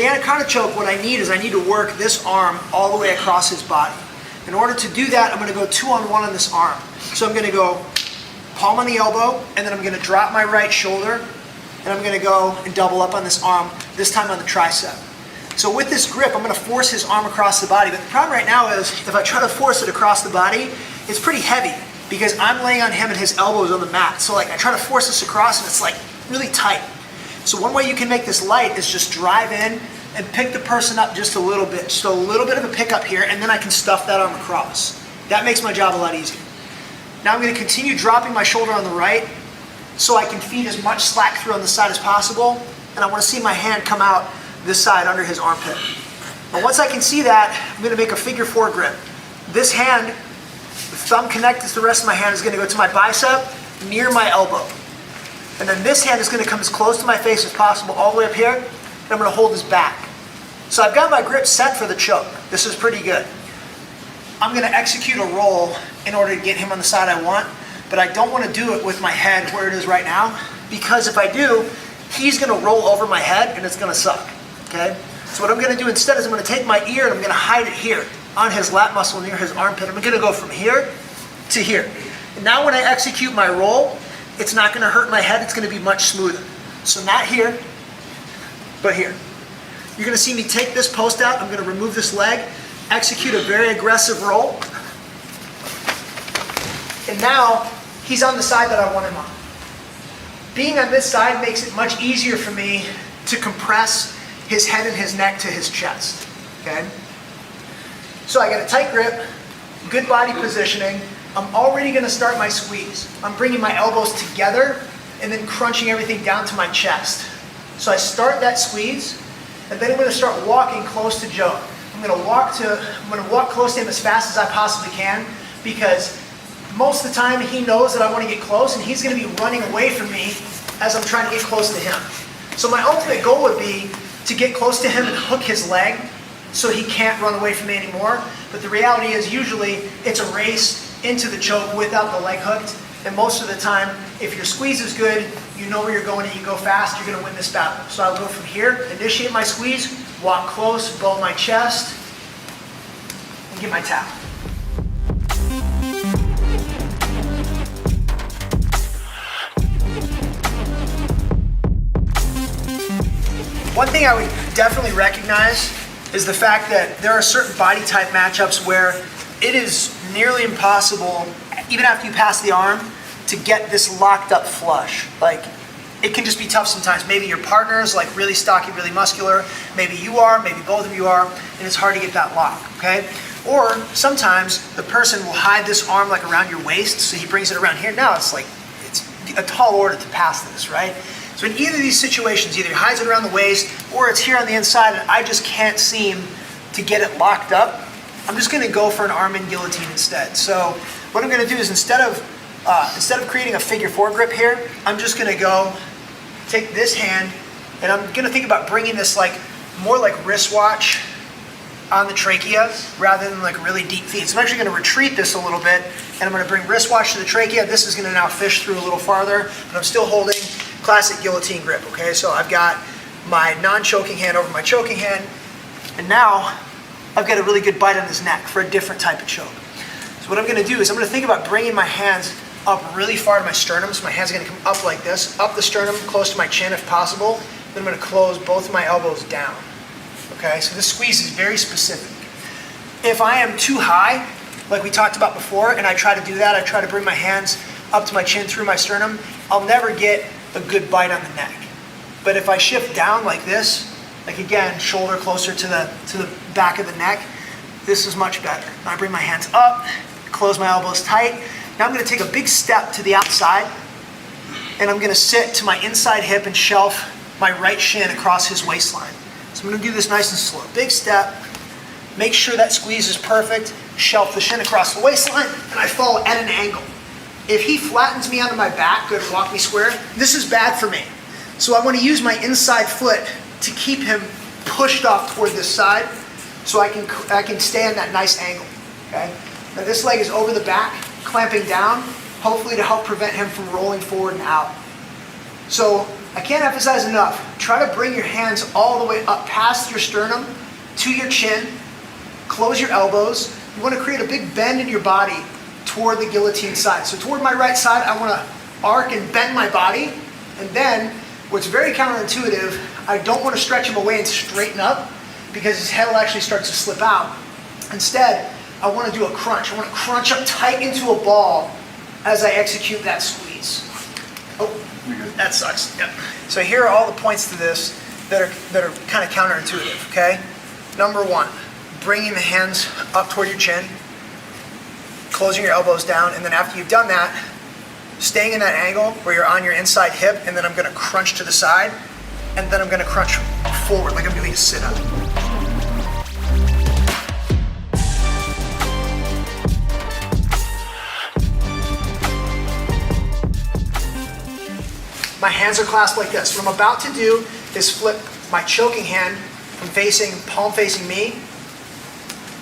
the anaconda choke, what I need is I need to work this arm all the way across his body. In order to do that, I'm going to go 2-on-1 on this arm. So I'm going to go palm on the elbow, and then I'm going to drop my right shoulder, and I'm going to go and double up on this arm, this time on the tricep. So with this grip, I'm going to force his arm across the body. But the problem right now is, if I try to force it across the body, it's pretty heavy because I'm laying on him and his elbow is on the mat. So like I try to force this across and it's like really tight. So one way you can make this light is just drive in and pick the person up just a little bit. Just a little bit of a pickup here, and then I can stuff that arm across. That makes my job a lot easier. Now I'm going to continue dropping my shoulder on the right so I can feed as much slack through on the side as possible. And I want to see my hand come out this side under his armpit. Now once I can see that, I'm going to make a figure 4 grip. This hand, the thumb connected to the rest of my hand, is going to go to my bicep near my elbow. And then this hand is going to come as close to my face as possible all the way up here, and I'm going to hold his back. So I've got my grip set for the choke. This is pretty good. I'm going to execute a roll in order to get him on the side I want, but I don't want to do it with my head where it is right now, because if I do, he's going to roll over my head and it's going to suck. Okay? So what I'm going to do instead is I'm going to take my ear and I'm going to hide it here on his lat muscle near his armpit. I'm going to go from here to here. And now when I execute my roll, it's not going to hurt my head. It's going to be much smoother. So not here, but here. You're going to see me take this post out. I'm going to remove this leg, execute a very aggressive roll. And now he's on the side that I want him on. Being on this side makes it much easier for me to compress his head and his neck to his chest. Okay? So I got a tight grip, good body positioning. I'm already going to start my squeeze. I'm bringing my elbows together and then crunching everything down to my chest. So I start that squeeze, and then I'm going to start walking close to Joe. I'm going to walk close to him as fast as I possibly can, because most of the time he knows that I want to get close, and he's going to be running away from me as I'm trying to get close to him. So my ultimate goal would be to get close to him and hook his leg so he can't run away from me anymore. But the reality is usually it's a race into the choke without the leg hooked. And most of the time, if your squeeze is good, you know where you're going and you go fast, you're going to win this battle. So I'll go from here, initiate my squeeze, walk close, bow my chest, and get my tap. One thing I would definitely recognize is the fact that there are certain body type matchups where it is nearly impossible, even after you pass the arm, to get this locked up flush. Like, it can just be tough sometimes. Maybe your partner is like really stocky, really muscular. Maybe you are, maybe both of you are, and it's hard to get that lock, okay? Or sometimes the person will hide this arm like around your waist, so he brings it around here. Now it's like, it's a tall order to pass this, right? So in either of these situations, either he hides it around the waist or it's here on the inside and I just can't seem to get it locked up, I'm just going to go for an arm-in guillotine instead. So what I'm going to do is instead of creating a figure 4 grip here, I'm just going to go take this hand and I'm going to think about bringing this like more like wristwatch on the trachea rather than like really deep feet. So I'm actually going to retreat this a little bit and I'm going to bring wristwatch to the trachea. This is going to now fish through a little farther, but I'm still holding classic guillotine grip, okay? So I've got my non-choking hand over my choking hand, and now I've got a really good bite on his neck for a different type of choke. So what I'm going to do is I'm going to think about bringing my hands up really far to my sternum. So my hands are going to come up like this, up the sternum, close to my chin if possible. Then I'm going to close both of my elbows down, okay? So this squeeze is very specific. If I am too high, like we talked about before, and I try to do that, I try to bring my hands up to my chin through my sternum, I'll never get a good bite on the neck. But if I shift down like this, like again, shoulder closer to the back of the neck, this is much better. I bring my hands up, close my elbows tight. Now I'm going to take a big step to the outside, and I'm going to sit to my inside hip and shelf my right shin across his waistline. So I'm going to do this nice and slow. Big step, make sure that squeeze is perfect, shelf the shin across the waistline, and I fall at an angle. If he flattens me onto my back, good, walk me square, this is bad for me. So I want to use my inside foot to keep him pushed off toward this side so I can stay on that nice angle, okay? Now this leg is over the back, clamping down, hopefully to help prevent him from rolling forward and out. So I can't emphasize enough, try to bring your hands all the way up past your sternum to your chin, close your elbows. You want to create a big bend in your body toward the guillotine side. So toward my right side, I want to arc and bend my body, and then what's very counterintuitive, I don't want to stretch him away and straighten up because his head will actually start to slip out. Instead, I want to do a crunch. I want to crunch up tight into a ball as I execute that squeeze. Oh, that sucks. Yep. So here are all the points to this that are kind of counterintuitive, okay? Number one, bringing the hands up toward your chin, closing your elbows down, and then after you've done that, staying in that angle where you're on your inside hip, and then I'm going to crunch to the side, and then I'm going to crunch forward like I'm doing a sit-up. My hands are clasped like this. What I'm about to do is flip my choking hand from palm facing me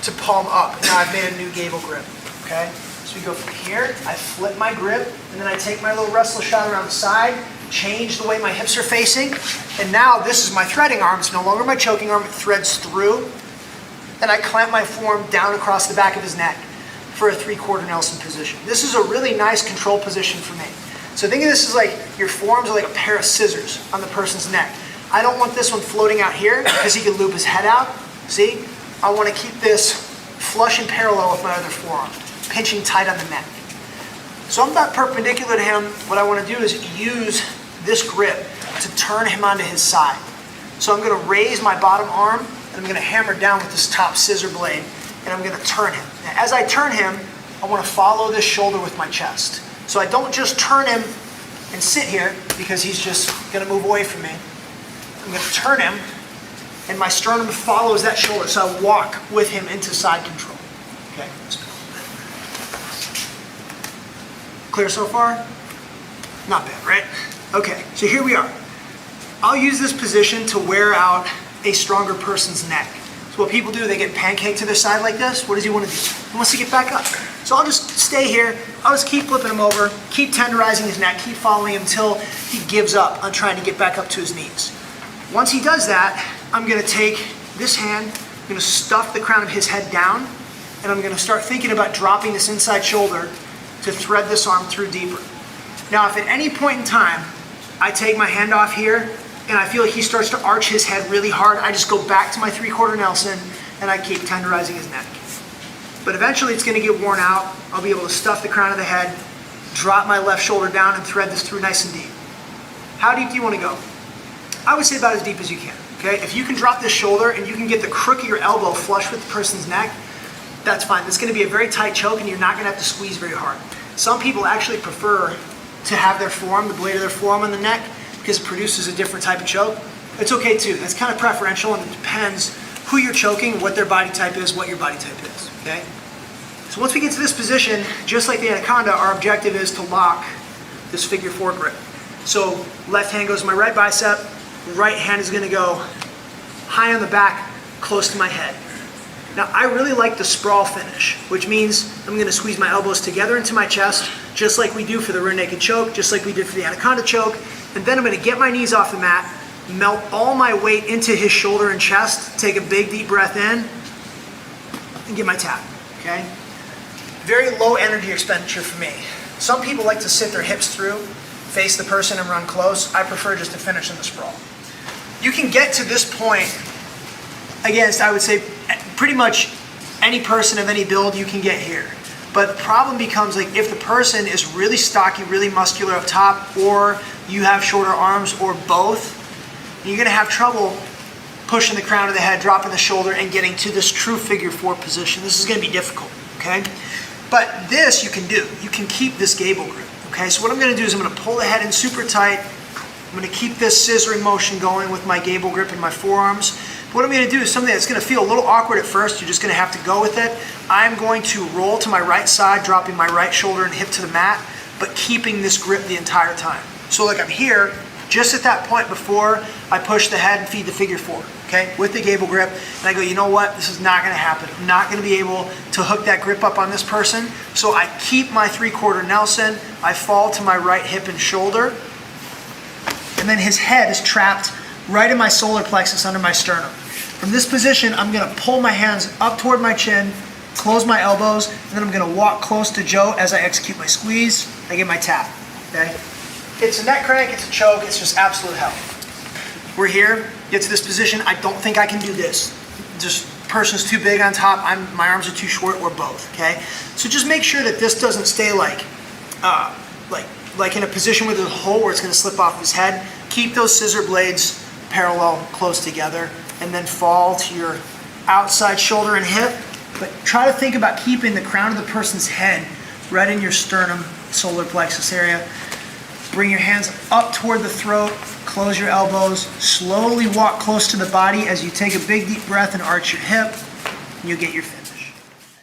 to palm up. Now I've made a new gable grip, okay? So we go from here, I flip my grip, and then I take my little wrestler shot around the side, change the way my hips are facing, and now this is my threading arm. It's no longer my choking arm, it threads through, and I clamp my forearm down across the back of his neck for a 3/4 Nelson position. This is a really nice control position for me. So think of this as like your forearms are like a pair of scissors on the person's neck. I don't want this one floating out here because he can loop his head out. See? I want to keep this flush and parallel with my other forearm, pinching tight on the neck. So I'm not perpendicular to him. What I want to do is use this grip to turn him onto his side. So I'm going to raise my bottom arm and I'm going to hammer down with this top scissor blade and I'm going to turn him. Now, as I turn him, I want to follow this shoulder with my chest. So I don't just turn him and sit here because he's just going to move away from me. I'm going to turn him and my sternum follows that shoulder. So I walk with him into side control. Okay. Clear so far? Not bad, right? Okay, so here we are. I'll use this position to wear out a stronger person's neck. So what people do, they get pancaked to their side like this. What does he want to do? He wants to get back up. So I'll just stay here. I'll just keep flipping him over, keep tenderizing his neck, keep following him until he gives up on trying to get back up to his knees. Once he does that, I'm going to take this hand, I'm going to stuff the crown of his head down, and I'm going to start thinking about dropping this inside shoulder to thread this arm through deeper. Now, if at any point in time I take my hand off here and I feel like he starts to arch his head really hard, I just go back to my 3/4 Nelson and I keep tenderizing his neck. But eventually it's going to get worn out. I'll be able to stuff the crown of the head, drop my left shoulder down and thread this through nice and deep. How deep do you want to go? I would say about as deep as you can. Okay? If you can drop this shoulder and you can get the crook of your elbow flush with the person's neck, that's fine. It's going to be a very tight choke and you're not going to have to squeeze very hard. Some people actually prefer to have their forearm, the blade of their forearm on the neck because it produces a different type of choke. It's okay too. That's kind of preferential and it depends who you're choking, what their body type is, what your body type is. Okay? So once we get to this position, just like the anaconda, our objective is to lock this figure 4 grip. So left hand goes to my right bicep, right hand is going to go high on the back, close to my head. Now I really like the sprawl finish, which means I'm going to squeeze my elbows together into my chest, just like we do for the rear naked choke, just like we did for the anaconda choke, and then I'm going to get my knees off the mat, melt all my weight into his shoulder and chest, take a big deep breath in, and get my tap, okay? Very low energy expenditure for me. Some people like to sit their hips through, face the person and run close. I prefer just to finish in the sprawl. You can get to this point against, I would say, pretty much any person of any build you can get here. But the problem becomes like if the person is really stocky, really muscular up top, or you have shorter arms, or both, you're going to have trouble pushing the crown of the head, dropping the shoulder, and getting to this true figure 4 position. This is going to be difficult, okay? But this you can do. You can keep this gable grip, okay? So what I'm going to do is I'm going to pull the head in super tight. I'm going to keep this scissoring motion going with my gable grip and my forearms. What I'm going to do is something that's going to feel a little awkward at first. You're just going to have to go with it. I'm going to roll to my right side, dropping my right shoulder and hip to the mat, but keeping this grip the entire time. So like I'm here, just at that point before I push the head and feed the figure 4, okay, with the gable grip, and I go, you know what, this is not going to happen. I'm not going to be able to hook that grip up on this person, so I keep my 3/4 Nelson, I fall to my right hip and shoulder, and then his head is trapped right in my solar plexus under my sternum. From this position, I'm gonna pull my hands up toward my chin, close my elbows, and then I'm gonna walk close to Joe as I execute my squeeze. I get my tap, okay? It's a neck crank, it's a choke, it's just absolute hell. We're here, get to this position. I don't think I can do this. Just person's too big on top, my arms are too short, or both, okay? So just make sure that this doesn't stay like in a position with a hole where it's gonna slip off his head. Keep those scissor blades parallel, close together, and then fall to your outside shoulder and hip. But try to think about keeping the crown of the person's head right in your sternum, solar plexus area. Bring your hands up toward the throat, close your elbows, slowly walk close to the body as you take a big deep breath and arch your hip, and you'll get your finish.